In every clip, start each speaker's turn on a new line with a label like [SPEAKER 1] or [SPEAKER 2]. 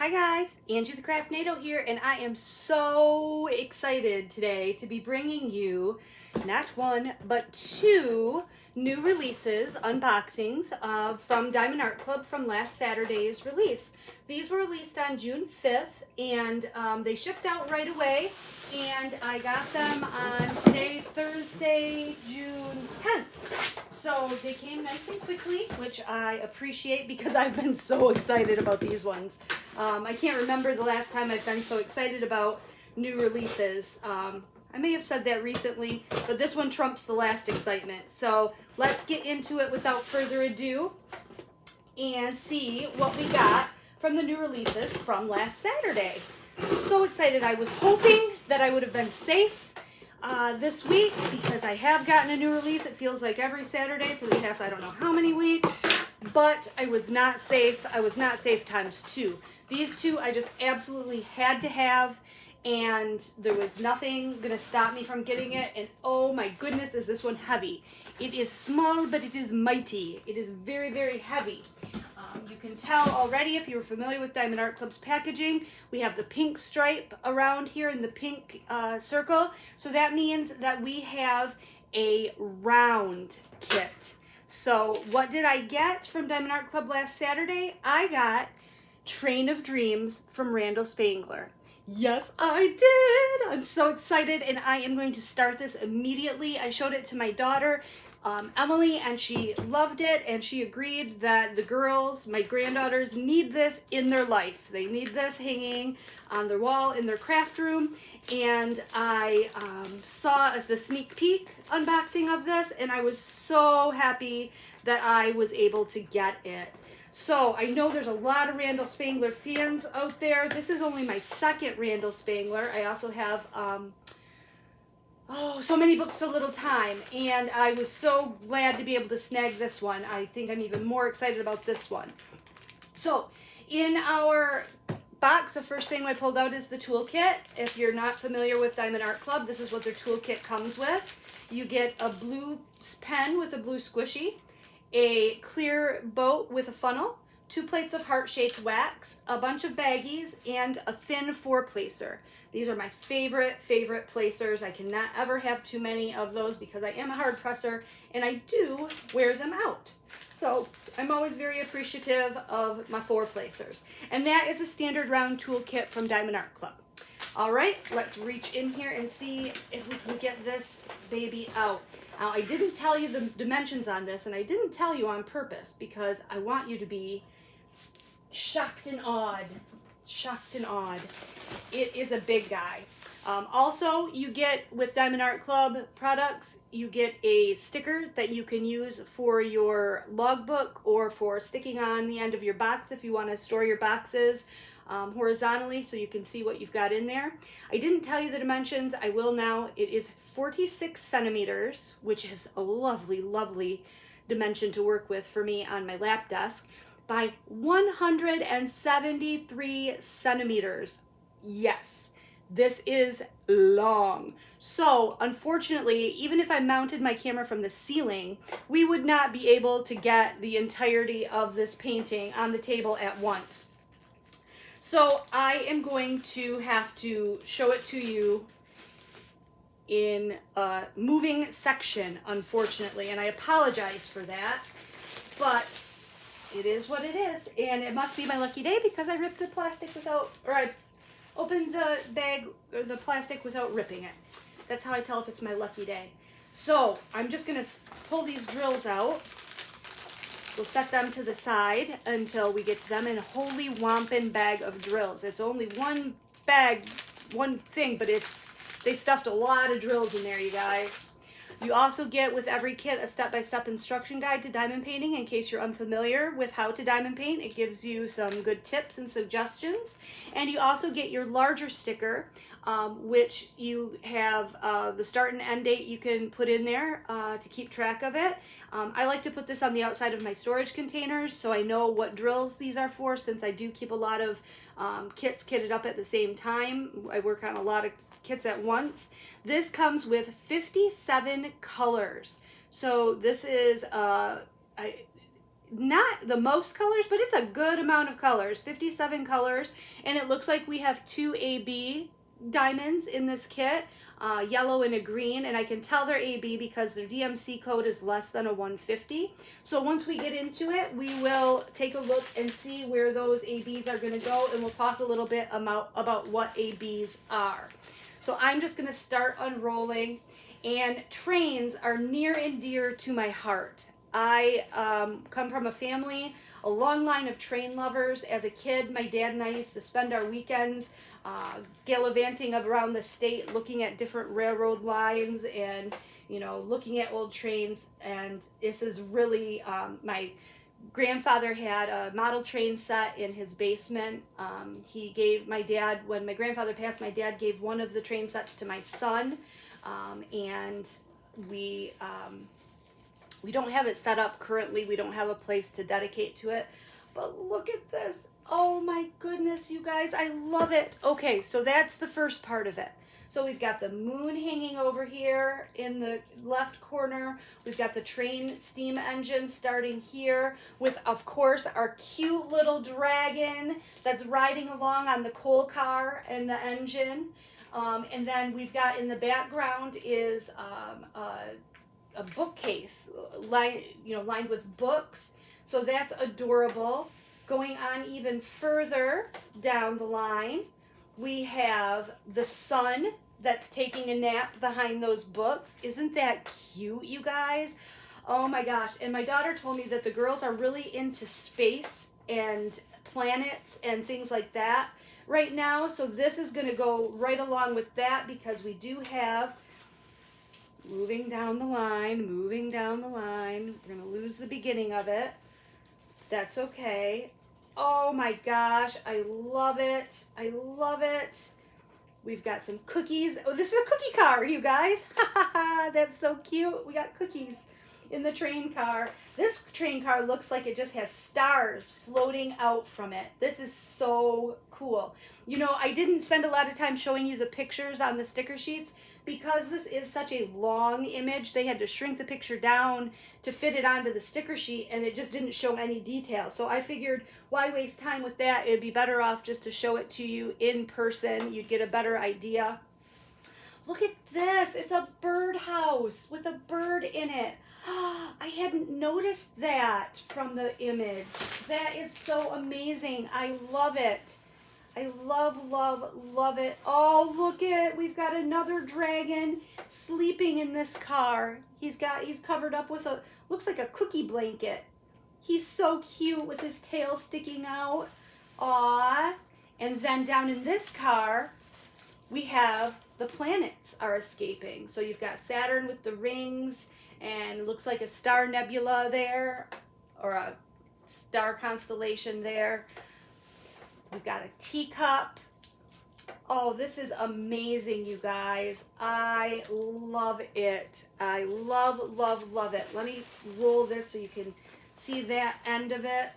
[SPEAKER 1] Hi guys, Angie the Craftnado here, and I am so excited today to be bringing you not one, but two new releases, unboxings from Diamond Art Club from last Saturday's release. These were released on June 5th, and they shipped out right away, and I got them on today, Thursday, June 10th. So they came nice and quickly, which I appreciate because I've been so excited about these ones. I can't remember the last time I've been so excited about new releases. I may have said that recently, but this one trumps the last excitement. So let's get into it without further ado and see what we got from the new releases from last Saturday. So excited. I was hoping that I would have been safe this week because I have gotten a new release. It feels like every Saturday for the past I don't know how many weeks, but I was not safe. I was not safe times two. These two I just absolutely had to have, and there was nothing going to stop me from getting it. And oh my goodness, is this one heavy. It is small, but it is mighty. It is very, very heavy. You can tell already if you're familiar with Diamond Art Club's packaging. We have the pink stripe around here in the pink circle. So that means that we have a round kit. So what did I get from Diamond Art Club last Saturday? I got Train of Dreams from Randal Spangler. Yes, I did! I'm so excited, and I am going to start this immediately. I showed it to my daughter, Emily, and she loved it, and she agreed that the girls, my granddaughters, need this in their life. They need this hanging on their wall in their craft room, and I saw the sneak peek unboxing of this, and I was so happy that I was able to get it. So I know there's a lot of Randal Spangler fans out there. This is only my second Randal Spangler. I also have so many books, so little time, and I was so glad to be able to snag this one. I think I'm even more excited about this one. So in our box, the first thing I pulled out is the toolkit. If you're not familiar with Diamond Art Club, this is what their toolkit comes with. You get a blue pen with a blue squishy, a clear boat with a funnel, 2 plates of heart-shaped wax, a bunch of baggies, and a thin 4-placer. These are my favorite placers. I cannot ever have too many of those because I am a hard presser and I do wear them out. So I'm always very appreciative of my 4-placers. And that is a standard round toolkit from Diamond Art Club. All right, let's reach in here and see if we can get this baby out. Now, I didn't tell you the dimensions on this, and I didn't tell you on purpose because I want you to be shocked and awed. Shocked and awed. It is a big guy. Also, you get, with Diamond Art Club products, you get a sticker that you can use for your logbook or for sticking on the end of your box if you want to store your boxes horizontally so you can see what you've got in there. I didn't tell you the dimensions. I will now. It is 46 centimeters, which is a lovely dimension to work with for me on my lap desk, by 173 centimeters. Yes, this is long. So unfortunately, even if I mounted my camera from the ceiling, we would not be able to get the entirety of this painting on the table at once. So I am going to have to show it to you in a moving section, unfortunately, and I apologize for that, but it is what it is, and it must be my lucky day because I ripped the plastic without, or I opened the bag or the plastic without ripping it. That's how I tell if it's my lucky day. So I'm just going to pull these drills out. We'll set them to the side until we get to them, and a holy whompin' bag of drills. It's only one bag, one thing, but they stuffed a lot of drills in there, you guys. You also get with every kit a step-by-step instruction guide to diamond painting in case you're unfamiliar with how to diamond paint. It gives you some good tips and suggestions. And you also get your larger sticker, which you have the start and end date you can put in there to keep track of it. I like to put this on the outside of my storage containers so I know what drills these are for, since I do keep a lot of kits kitted up at the same time. I work on a lot of kits at once. This comes with 57 colors. So this is not the most colors, but it's a good amount of colors, 57 colors, and it looks like we have 2 AB diamonds in this kit, yellow and a green, and I can tell they're AB because their DMC code is less than a 150. So once we get into it, we will take a look and see where those ABs are going to go, and we'll talk a little bit about what ABs are. So I'm just going to start unrolling, and trains are near and dear to my heart. I come from a family, a long line of train lovers. As a kid, my dad and I used to spend our weekends gallivanting around the state, looking at different railroad lines and, you know, looking at old trains. And this is really, my grandfather had a model train set in his basement. He gave my dad, when my grandfather passed, my dad gave one of the train sets to my son. And we don't have it set up currently. We don't have a place to dedicate to it. But look at this. Oh my goodness, you guys. I love it. Okay, so that's the first part of it. So we've got the moon hanging over here in the left corner. We've got the train steam engine starting here with, of course, our cute little dragon that's riding along on the coal car and the engine. And then we've got in the background is a bookcase lined with books. So that's adorable. Going on even further down the line, we have the sun that's taking a nap behind those books. Isn't that cute, you guys? Oh my gosh. And my daughter told me that the girls are really into space and planets and things like that right now. So this is going to go right along with that, because we do have, moving down the line. We're going to lose the beginning of it. That's okay. Oh my gosh, I love it. I love it. We've got some cookies. Oh, this is a cookie car, you guys. That's so cute. We got cookies in the train car. This train car looks like it just has stars floating out from it. This is so cool. You know, I didn't spend a lot of time showing you the pictures on the sticker sheets because this is such a long image. They had to shrink the picture down to fit it onto the sticker sheet, and it just didn't show any detail. So I figured, why waste time with that? It'd be better off just to show it to you in person. You'd get a better idea. Look at this. It's a birdhouse with a bird in it. I hadn't noticed that from the image. That is so amazing. I love it. I love it. Oh, look it. We've got another dragon sleeping in this car. He's covered up with looks like a cookie blanket. He's so cute with his tail sticking out. Aw. And then down in this car, we have the planets are escaping. So you've got Saturn with the rings, and it looks like a star nebula there, or a star constellation there. We've got a teacup. Oh, this is amazing, you guys. I love it. I love it. Let me roll this so you can see that end of it,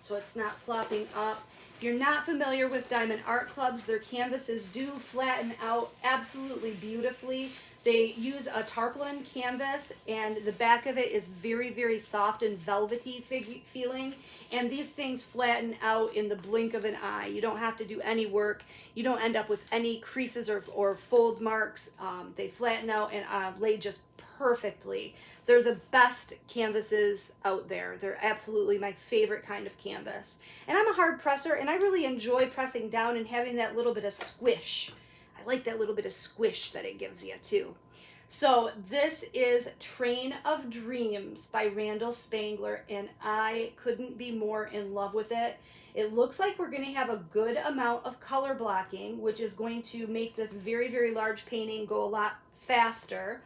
[SPEAKER 1] so it's not flopping up. If you're not familiar with Diamond Art Clubs, their canvases do flatten out absolutely beautifully. They use a tarpaulin canvas, and the back of it is very soft and velvety feeling. And these things flatten out in the blink of an eye. You don't have to do any work. You don't end up with any creases or fold marks. They flatten out and lay just perfectly. They're the best canvases out there. They're absolutely my favorite kind of canvas. And I'm a hard presser, and I really enjoy pressing down and having that little bit of squish. I like that little bit of squish that it gives you too. So this is Train of Dreams by Randal Spangler, and I couldn't be more in love with it. It looks like we're going to have a good amount of color blocking, which is going to make this very large painting go a lot faster.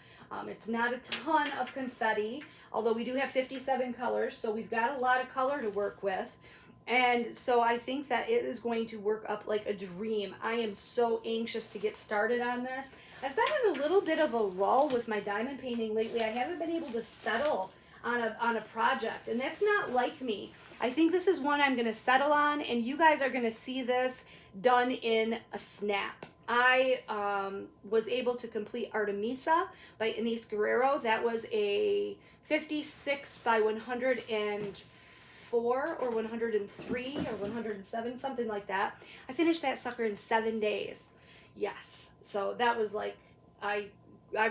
[SPEAKER 1] It's not a ton of confetti, although we do have 57 colors, so we've got a lot of color to work with. And so I think that it is going to work up like a dream. I am so anxious to get started on this. I've been in a little bit of a lull with my diamond painting lately. I haven't been able to settle on a project, and that's not like me. I think this is one I'm going to settle on, and you guys are going to see this done in a snap. I was able to complete Artemisa by Inés Guerrero. That was a 56 by 104 or 103 or 107, something like that. I finished that sucker in 7 days. Yes. So that was like, I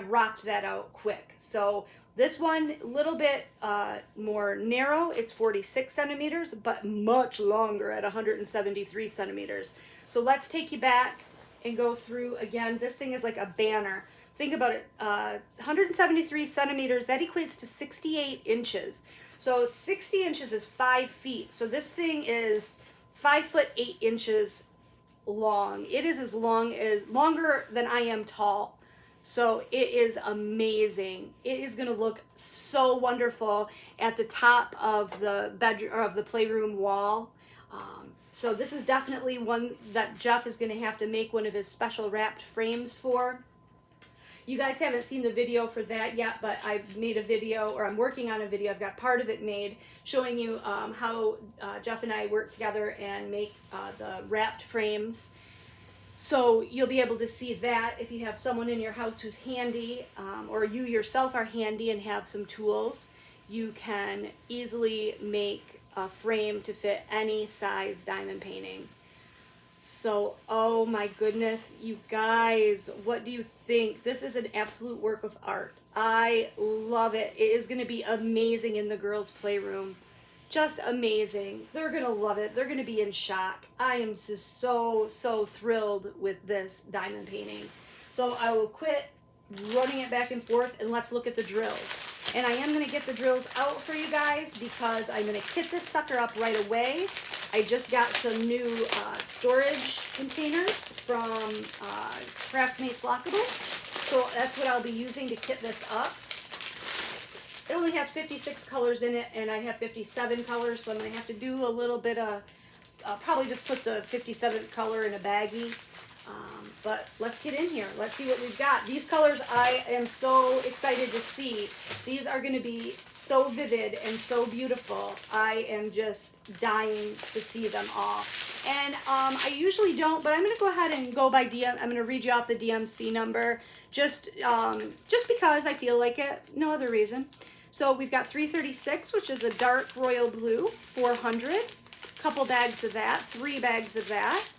[SPEAKER 1] rocked that out quick. So this one, a little bit more narrow. It's 46 centimeters, but much longer at 173 centimeters. So let's take you back and go through again. This thing is like a banner. Think about it, 173 centimeters, that equates to 68 inches. So 60 inches is 5 feet. So this thing is 5 foot 8 inches long. It is as longer than I am tall. So it is amazing. It is going to look so wonderful at the top of the bedroom or of the playroom wall. So this is definitely one that Jeff is going to have to make one of his special wrapped frames for. You guys haven't seen the video for that yet, but I've made a video, or I'm working on a video. I've got part of it made, showing you how Jeff and I work together and make the wrapped frames. So you'll be able to see that if you have someone in your house who's handy, or you yourself are handy and have some tools. You can easily make a frame to fit any size diamond painting. So, oh my goodness, you guys, what do you think? This is an absolute work of art. I love it. It is going to be amazing in the girls' playroom. Just amazing. They're going to love it. They're going to be in shock. I am just so thrilled with this diamond painting. So I will quit running it back and forth, and let's look at the drills. And I am going to get the drills out for you guys because I'm going to kit this sucker up right away. I just got some new storage containers from Craftmates Lockables. So that's what I'll be using to kit this up. It only has 56 colors in it, and I have 57 colors, so I'm going to have to do a little bit of, probably just put the 57th color in a baggie. But let's get in here. Let's see what we've got. These colors I am so excited to see. These are going to be so vivid and so beautiful. I am just dying to see them all. And I usually don't, but I'm going to go ahead and go by DM. I'm going to read you off the DMC number just because I feel like it. No other reason. So we've got 336, which is a dark royal blue, 400, couple bags of that, 3 bags of that.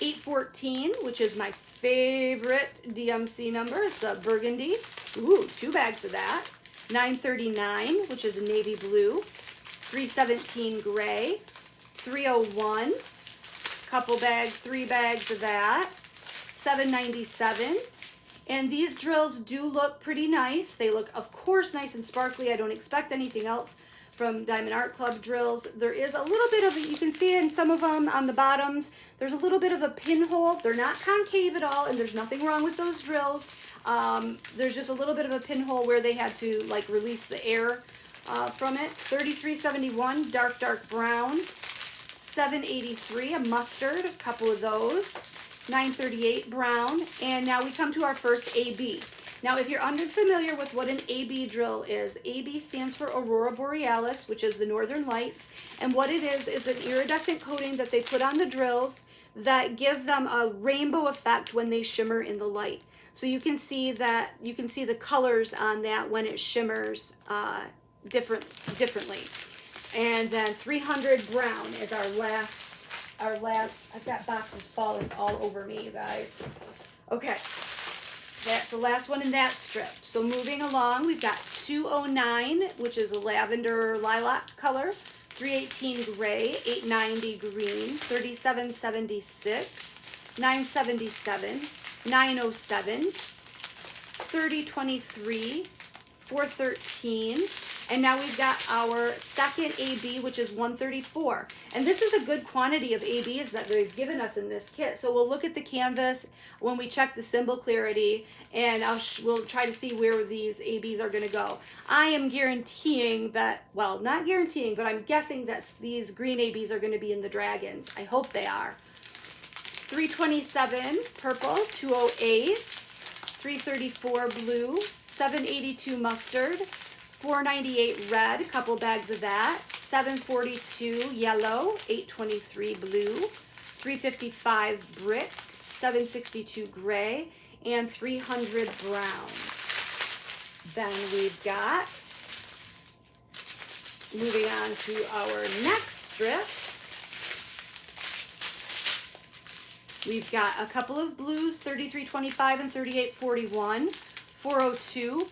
[SPEAKER 1] 814, which is my favorite DMC number. It's a burgundy. Ooh, 2 bags of that. 939, which is a navy blue. 317 gray. 301, couple bags, 3 bags of that. 797. And these drills do look pretty nice. They look, of course, nice and sparkly. I don't expect anything else from Diamond Art Club drills. There is a little bit of, you can see in some of them on the bottoms, there's a little bit of a pinhole. They're not concave at all, and there's nothing wrong with those drills. There's just a little bit of a pinhole where they had to like release the air from it. 3371, dark brown. 783, a mustard, a couple of those. 938, brown. And now we come to our first AB. Now, if you're unfamiliar with what an AB drill is, AB stands for Aurora Borealis, which is the northern lights. And what it is an iridescent coating that they put on the drills that give them a rainbow effect when they shimmer in the light. So you can see that, you can see the colors on that when it shimmers differently. And then 300 brown is our last, I've got boxes falling all over me, you guys. Okay. That's the last one in that strip. So moving along, we've got 209, which is a lavender lilac color, 318 gray, 890 green, 3776, 977, 907, 3023, 413, and now we've got our second AB, which is 134. And this is a good quantity of ABs that they've given us in this kit. So we'll look at the canvas when we check the symbol clarity, and we'll try to see where these ABs are going to go. I am guaranteeing that, well, not guaranteeing, but I'm guessing that these green ABs are going to be in the dragons. I hope they are. 327 purple, 208, 334 blue, 782 mustard, 498 red, a couple bags of that, 742 yellow, 823 blue, 355 brick, 762 gray, and 300 brown. Then we've got moving on to our next strip. We've got a couple of blues, 3325 and 3841, 402,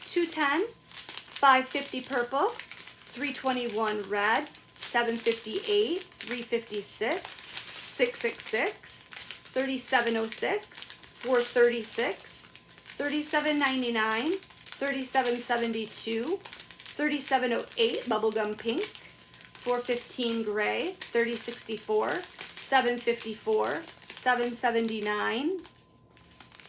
[SPEAKER 1] 210, 550 purple, 321 red, 758, 356, 666, 3706, 436, 3799, 3772, 3708 bubblegum pink, 415 gray, 3064, 754, 779,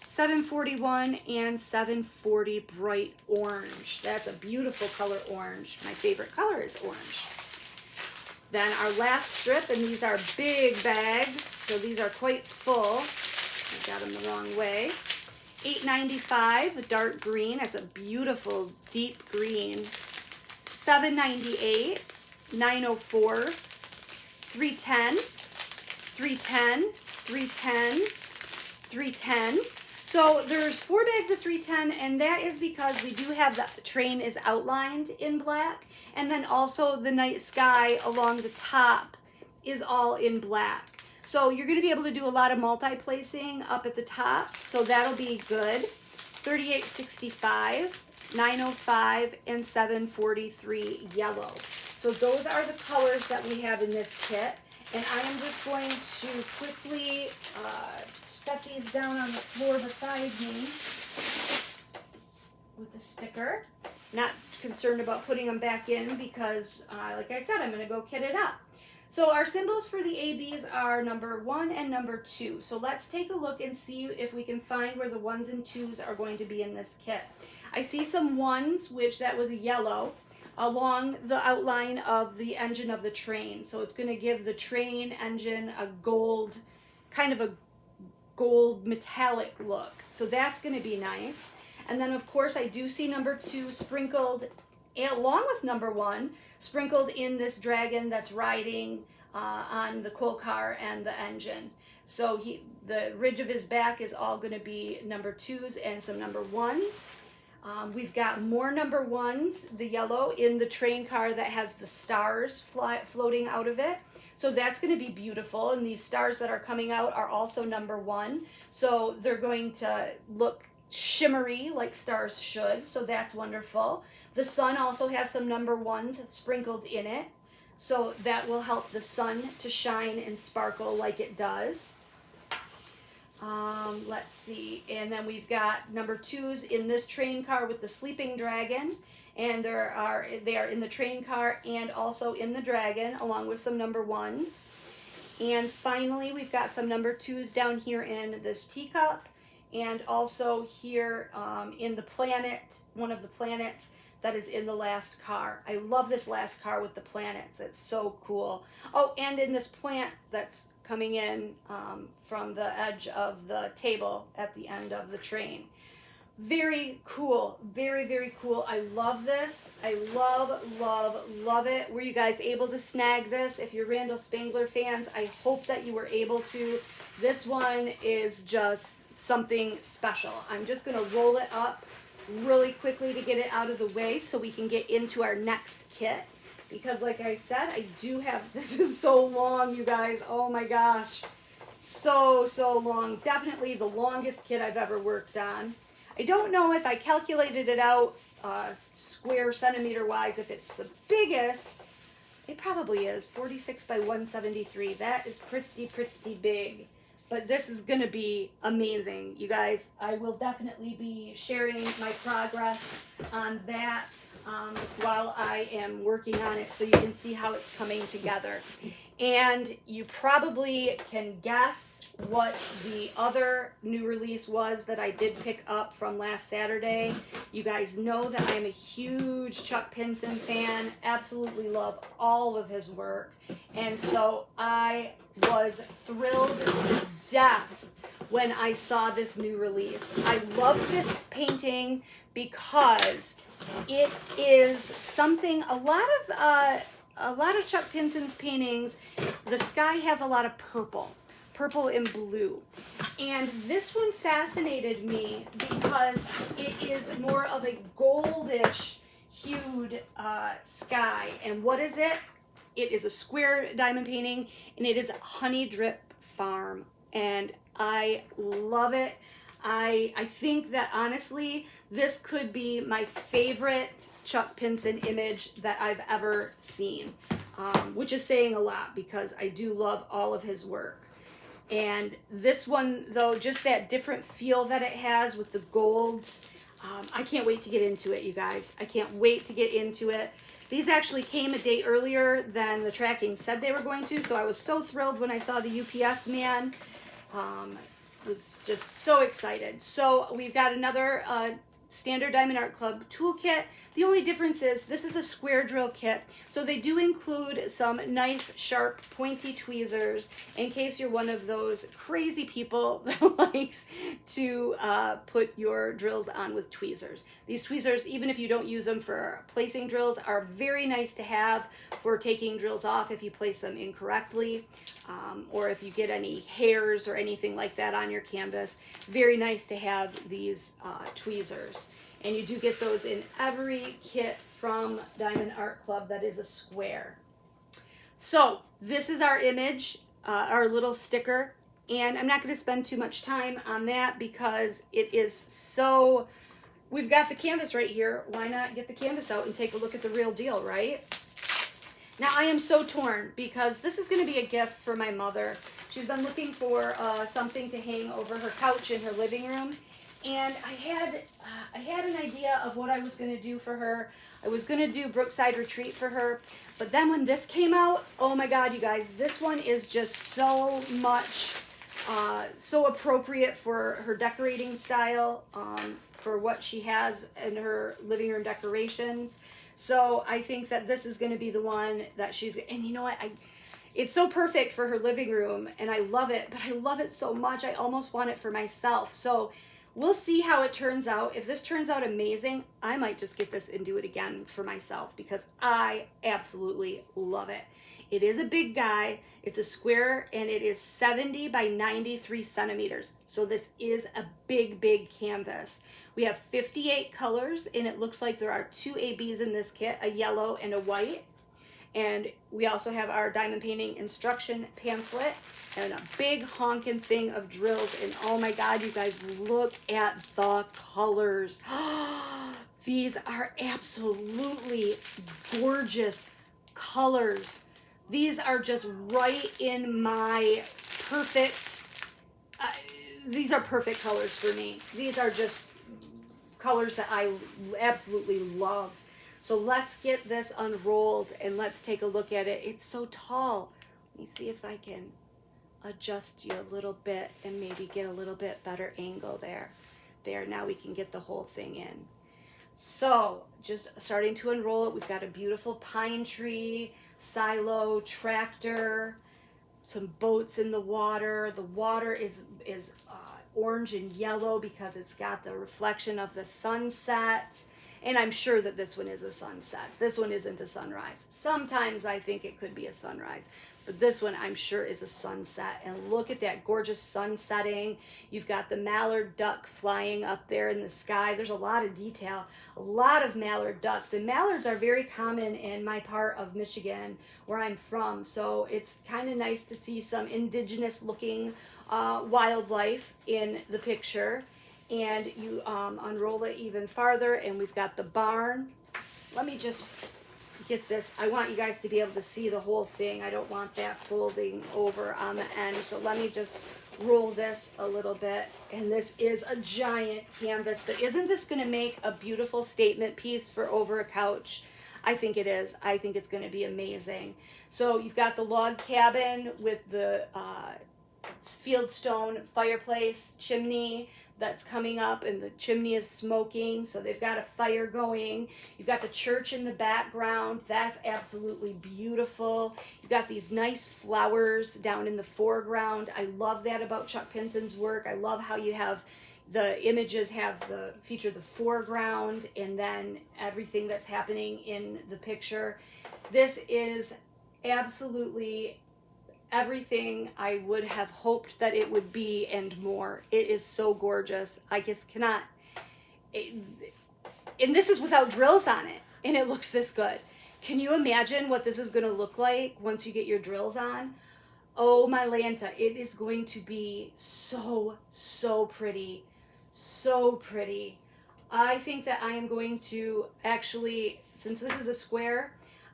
[SPEAKER 1] 741, and 740 bright orange. That's a beautiful color, orange. My favorite color is orange. Then our last strip, and these are big bags, so these are quite full. I got them the wrong way. 895, dark green. That's a beautiful deep green. 798, 904, 310, 310, 310, 310. So there's 4 bags of 310, and that is because we do have the train is outlined in black, and then also the night sky along the top is all in black. So you're going to be able to do a lot of multi-placing up at the top, so that'll be good. 3865, 905, and 743 yellow. So those are the colors that we have in this kit, and I am just going to quickly set these down on the floor beside me with the sticker. Not concerned about putting them back in because, like I said, I'm going to go kit it up. So our symbols for the ABs are number 1 and number 2. So let's take a look and see if we can find where the 1s and 2s are going to be in this kit. I see some 1s, which that was a yellow, along the outline of the engine of the train. So it's going to give the train engine a gold, kind of a gold metallic look. So that's going to be nice. And then of course I do see number 2 sprinkled along with number 1, sprinkled in this dragon that's riding on the coal car and the engine. So the ridge of his back is all going to be number 2s and some number 1s. We've got more number 1s, the yellow, in the train car that has the stars floating out of it. So that's going to be beautiful, and these stars that are coming out are also number 1. So they're going to look shimmery like stars should, so that's wonderful. The sun also has some number 1s sprinkled in it, so that will help the sun to shine and sparkle like it does. Let's see, and then we've got number 2s in this train car with the sleeping dragon, and they are in the train car and also in the dragon along with some number 1s. And finally we've got some number 2s down here in this teacup, and also here in the planet, one of the planets that is in the last car. I love this last car with the planets. It's so cool. Oh, and in this plant that's coming in from the edge of the table at the end of the train. Very cool. Very, very cool. I love this. I love, love, love it. Were you guys able to snag this? If you're Randal Spangler fans, I hope that you were able to. This one is just something special. I'm just going to roll it up really quickly to get it out of the way so we can get into our next kit. Because like I said, I do have, this is so long, you guys. Oh my gosh. So long. Definitely the longest kit I've ever worked on. I don't know if I calculated it out square centimeter wise, if it's the biggest. It probably is, 46 by 173. That is pretty big. But this is going to be amazing, you guys. I will definitely be sharing my progress on that while I am working on it so you can see how it's coming together. And you probably can guess what the other new release was that I did pick up from last Saturday. You guys know that I'm a huge Chuck Pinson fan. Absolutely love all of his work. And so I was thrilled to death when I saw this new release. I love this painting because it is something, a lot of Chuck Pinson's paintings, the sky has a lot of purple and blue. And this one fascinated me because it is more of a goldish hued sky. And what is it? It is a square diamond painting, and it is Honey Drip Farm. And I love it. I think that honestly, this could be my favorite Chuck Pinson image that I've ever seen, which is saying a lot because I do love all of his work. And this one, though, just that different feel that it has with the golds, I can't wait to get into it, you guys. I can't wait to get into it. These actually came a day earlier than the tracking said they were going to, so I was so thrilled when I saw the UPS man. Was just so excited. So we've got another standard Diamond Art Club toolkit. The only difference is this is a square drill kit, so they do include some nice sharp pointy tweezers in case you're one of those crazy people that likes to put your drills on with tweezers. These tweezers, even if you don't use them for placing drills, are very nice to have for taking drills off if you place them incorrectly, or if you get any hairs or anything like that on your canvas. Very nice to have these tweezers. And you do get those in every kit from Diamond Art Club that is a square. So this is our image, our little sticker, and I'm not going to spend too much time on that because it is so, we've got the canvas right here. Why not get the canvas out and take a look at the real deal, right? Now I am so torn because this is going to be a gift for my mother. She's been looking for something to hang over her couch in her living room. And I had an idea of what I was going to do for her. I was going to do Brookside Retreat for her. But then when this came out, oh my God, you guys, this one is just so much, so appropriate for her decorating style, for what she has in her living room decorations. So I think that this is going to be the one that she's, and you know what, it's so perfect for her living room, and I love it, but I love it so much, I almost want it for myself. So we'll see how it turns out. If this turns out amazing, I might just get this and do it again for myself because I absolutely love it. It is a big guy. It's a square, and it is 70 by 93 centimeters. So this is a big, big canvas. We have 58 colors, and it looks like there are 2 ABs in this kit, a yellow and a white. And we also have our diamond painting instruction pamphlet and a big honking thing of drills. And oh my God, you guys, look at the colors. These are absolutely gorgeous colors. These are just right in my perfect, these are perfect colors for me. These are just colors that I absolutely love. So let's get this unrolled and let's take a look at it. It's so tall. Let me see if I can adjust you a little bit and maybe get a little bit better angle there. There, now we can get the whole thing in. So just starting to unroll it, we've got a beautiful pine tree, silo, tractor, some boats in the water. The water is orange and yellow because it's got the reflection of the sunset. And I'm sure that this one is a sunset. This one isn't a sunrise. Sometimes I think it could be a sunrise. But this one I'm sure is a sunset. And look at that gorgeous sun setting. You've got the mallard duck flying up there in the sky. There's a lot of detail. A lot of mallard ducks. And mallards are very common in my part of Michigan where I'm from. So it's kind of nice to see some indigenous looking wildlife in the picture. And you unroll it even farther, and we've got the barn. Let me just get this. I want you guys to be able to see the whole thing. I don't want that folding over on the end. So let me just roll this a little bit. And this is a giant canvas, but isn't this going to make a beautiful statement piece for over a couch? I think it is. I think it's going to be amazing. So you've got the log cabin with the fieldstone fireplace chimney that's coming up, and the chimney is smoking, so they've got a fire going. You've got the church in the background. That's absolutely beautiful. You've got these nice flowers down in the foreground. I love that about Chuck Pinson's work. I love how you have the images feature the foreground and then everything that's happening in the picture. This is absolutely everything I would have hoped that it would be and more. It is so gorgeous. I just cannot, and this is without drills on it. and it looks this good. Can you imagine what this is going to look like once you get your drills on? Oh my Lanta, it is going to be so, so pretty. So pretty. I think that I am going to actually, since this is a square,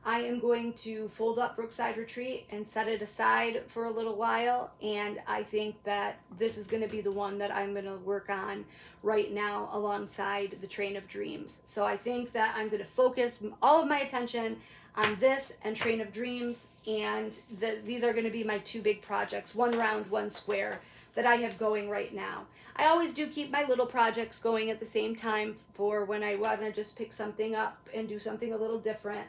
[SPEAKER 1] I am going to fold up Brookside Retreat and set it aside for a little while. And I think that this is going to be the one that I'm going to work on right now alongside the Train of Dreams. So I think that I'm going to focus all of my attention on this and Train of Dreams. And these are going to be my two big projects, one round, one square, that I have going right now. I always do keep my little projects going at the same time for when I want to just pick something up and do something a little different.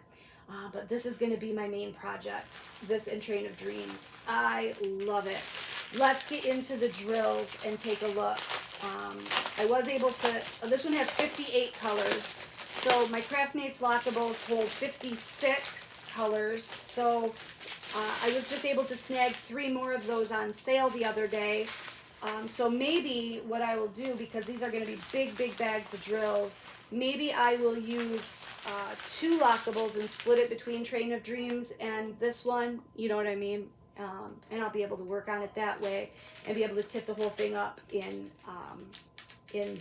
[SPEAKER 1] But this is going to be my main project, this and Train of Dreams. I love it. Let's get into the drills and take a look. I was able to, this one has 58 colors. So my Craftmates Lockables hold 56 colors. So I was just able to snag 3 more of those on sale the other day. So maybe what I will do, because these are going to be big, big bags of drills, maybe I will use 2 lockables and split it between Train of Dreams and this one, you know what I mean? And I'll be able to work on it that way and be able to kit the whole thing up in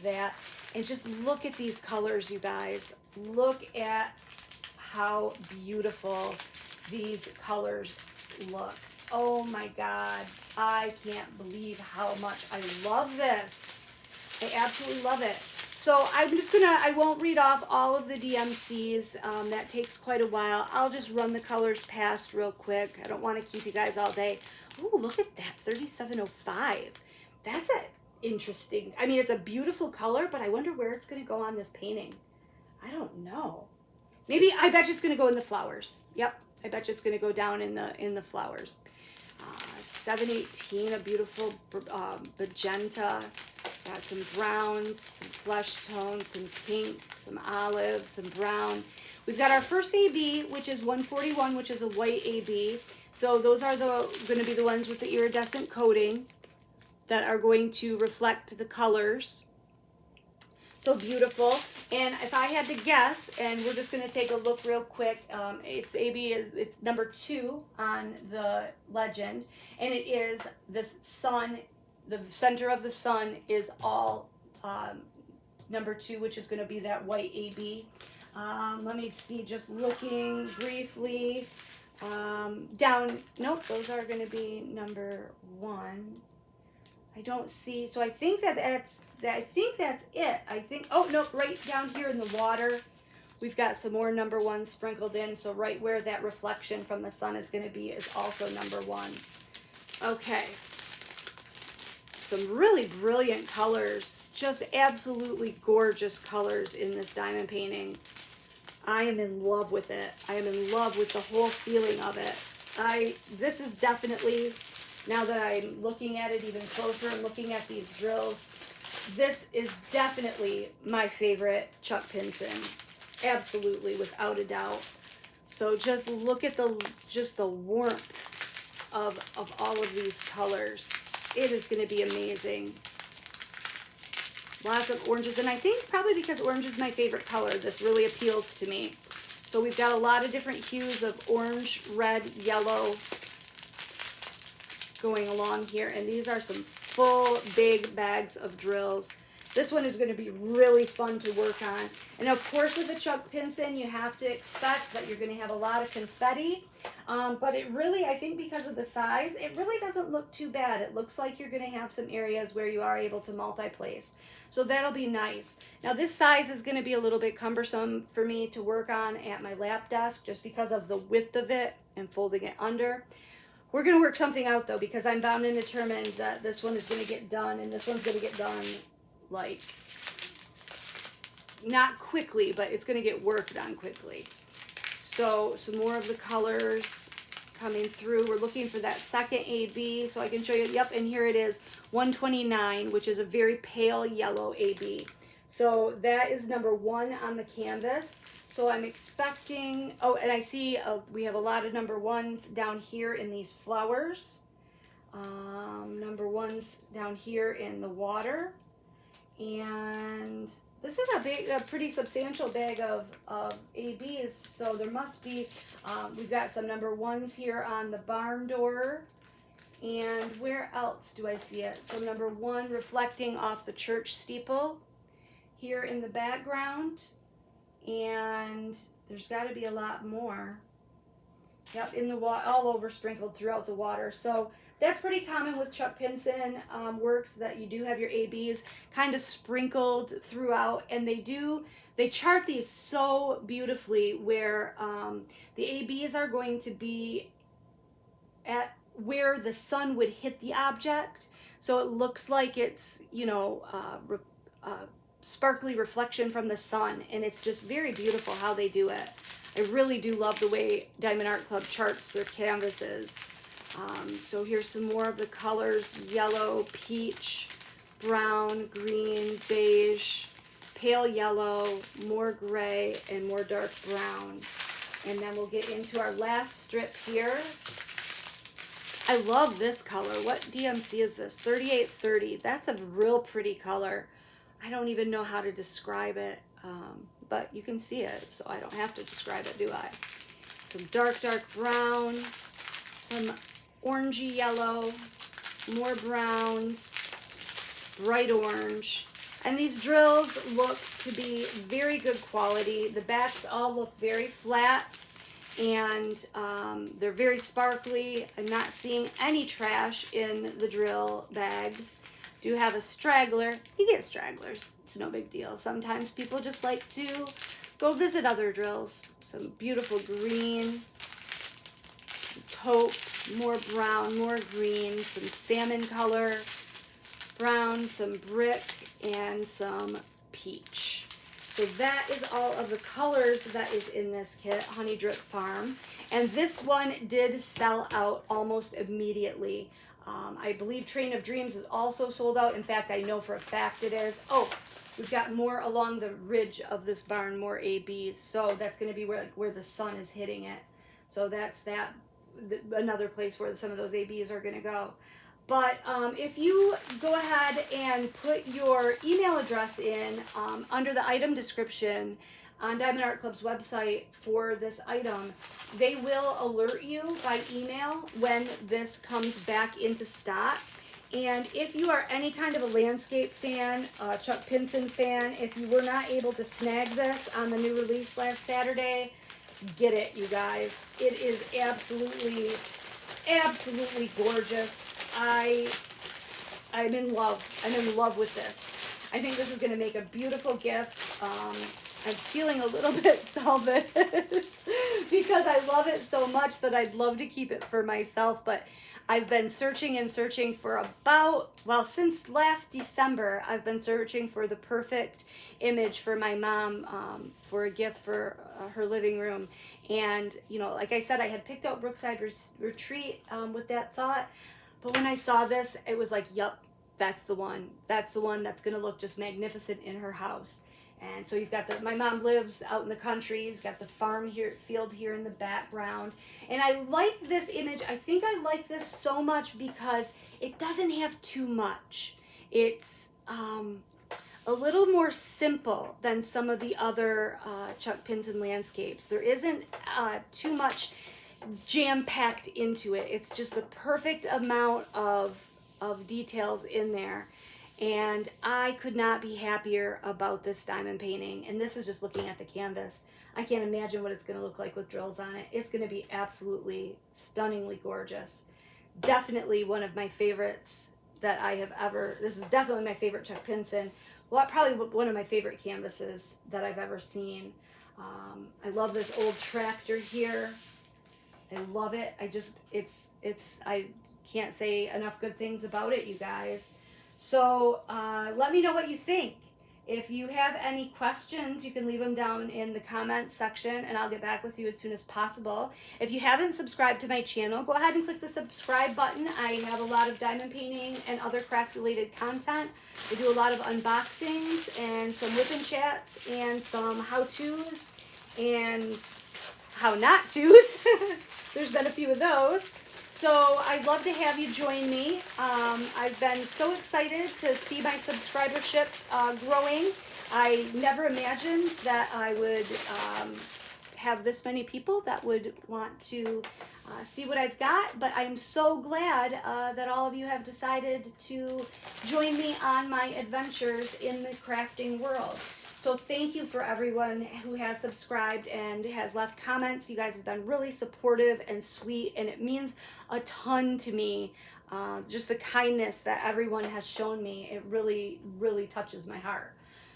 [SPEAKER 1] that. And just look at these colors, you guys. Look at how beautiful these colors look. Oh my God, I can't believe how much I love this. I absolutely love it. So I'm just gonna, I won't read off all of the DMCs, that takes quite a while. I'll just run the colors past real quick. I don't want to keep you guys all day. Ooh, look at that, 3705. That's interesting. I mean, it's a beautiful color, but I wonder where it's gonna go on this painting. I don't know. Maybe, I bet you it's gonna go in the flowers. Yep, I bet you it's gonna go down in the flowers. 718, a beautiful magenta. Got some browns, some flesh tones, some pink, some olive, some brown. We've got our first AB, which is 141, which is a white AB. So those are going to be the ones with the iridescent coating that are going to reflect the colors. So beautiful. And if I had to guess, and we're just going to take a look real quick, it's AB, it's number 2 on the legend, and it is this sun. The center of the sun is all number 2, which is going to be that white AB. Let me see, just looking briefly down. Nope, those are going to be number 1. I don't see. So I think that's it. I think. Oh no, right down here in the water, we've got some more number 1s sprinkled in. So right where that reflection from the sun is going to be is also number 1. Okay. Some really brilliant colors, just absolutely gorgeous colors in this diamond painting. I am in love with it. I am in love with the whole feeling of it. This is definitely, now that I'm looking at it even closer and looking at these drills, this is definitely my favorite Chuck Pinson. Absolutely, without a doubt. So just look at the warmth of all of these colors. It is going to be amazing. Lots of oranges, and I think probably because orange is my favorite color, this really appeals to me. So we've got a lot of different hues of orange, red, yellow going along here, and these are some full big bags of drills. This one is going to be really fun to work on. And of course with the Chuck Pinson, you have to expect that you're going to have a lot of confetti. But it really, I think because of the size, it really doesn't look too bad. It looks like you're going to have some areas where you are able to multi-place. So that'll be nice. Now this size is going to be a little bit cumbersome for me to work on at my lap desk just because of the width of it and folding it under. We're going to work something out though, because I'm bound and determined that this one is going to get done and this one's going to get done, like, not quickly, but it's going to get worked on quickly. So some more of the colors coming through. We're looking for that second AB, so I can show you. Yep, and here it is, 129, which is a very pale yellow AB. So that is number 1 on the canvas. So I'm expecting, oh, and I see we have a lot of number 1s down here in these flowers. Number 1s down here in the water. And this is a pretty substantial bag of ABs, so there must be, we've got some number ones here on the barn door. And where else do I see it? So number one reflecting off the church steeple here in the background. And there's got to be a lot more. Yep, in the water, all over, sprinkled throughout the water. So that's pretty common with Chuck Pinson works, that you do have your ABs kind of sprinkled throughout, and they chart these so beautifully where the ABs are going to be at where the sun would hit the object, so it looks like it's, you know, sparkly reflection from the sun, and it's just very beautiful how they do it. I really do love the way Diamond Art Club charts their canvases. So here's some more of the colors: yellow, peach, brown, green, beige, pale yellow, more gray, and more dark brown. And then we'll get into our last strip here. I love this color. What DMC is this? 3830. That's a real pretty color. I don't even know how to describe it, but you can see it, so I don't have to describe it, do I? Some dark brown, some orangey yellow, more browns, bright orange. And these drills look to be very good quality. The backs all look very flat, and they're very sparkly. I'm not seeing any trash in the drill bags. Do have a straggler. You get stragglers. It's no big deal. Sometimes people just like to go visit other drills. Some beautiful green, taupe, more brown, more green, some salmon color, brown, some brick, and some peach. So that is all of the colors that is in this kit, Honey Drip Farm. And this one did sell out almost immediately. I believe Train of Dreams is also sold out. In fact, I know for a fact it is. Oh, we've got more along the ridge of this barn, more ABs. So that's going to be where the sun is hitting it. So that's another place where some of those ABs are going to go. But if you go ahead and put your email address in under the item description on Diamond Art Club's website for this item, they will alert you by email when this comes back into stock. And if you are any kind of a landscape fan, Chuck Pinson fan, if you were not able to snag this on the new release last Saturday, get it, you guys. It is absolutely gorgeous. I'm in love. I'm in love with this. I think this is going to make a beautiful gift. I'm feeling a little bit selfish because I love it so much that I'd love to keep it for myself, but I've been searching and searching for since last December, I've been searching for the perfect image for my mom for a gift for her living room. And, you know, like I said, I had picked out Brookside Retreat with that thought, but when I saw this, it was like, yup, that's the one. That's the one that's going to look just magnificent in her house. And so you've got my mom lives out in the country. You've got the field here in the background. And I like this image. I think I like this so much because it doesn't have too much. It's a little more simple than some of the other Chuck Pinson landscapes. There isn't too much jam-packed into it. It's just the perfect amount of details in there. And I could not be happier about this diamond painting. And this is just looking at the canvas. I can't imagine what it's going to look like with drills on it. It's going to be absolutely stunningly gorgeous. Definitely one of my favorites that I have ever. This is definitely my favorite Chuck Pinson. Well, probably one of my favorite canvases that I've ever seen. I love this old tractor here. I love it. I can't say enough good things about it, you guys. So let me know what you think. If you have any questions, you can leave them down in the comments section, and I'll get back with you as soon as possible. If you haven't subscribed to my channel, go ahead and click the subscribe button. I have a lot of diamond painting and other craft-related content. I do a lot of unboxings and some whip and chats and some how-tos and how-not-tos. There's been a few of those. So I'd love to have you join me. I've been so excited to see my subscribership growing. I never imagined that I would have this many people that would want to see what I've got, but I'm so glad that all of you have decided to join me on my adventures in the crafting world. So thank you for everyone who has subscribed and has left comments. You guys have been really supportive and sweet, and it means a ton to me. Just the kindness that everyone has shown me, it really, really touches my heart.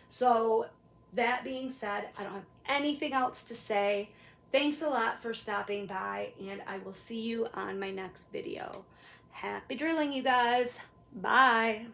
[SPEAKER 1] So that being said, I don't have anything else to say. Thanks a lot for stopping by, and I will see you on my next video. Happy drilling, you guys. Bye.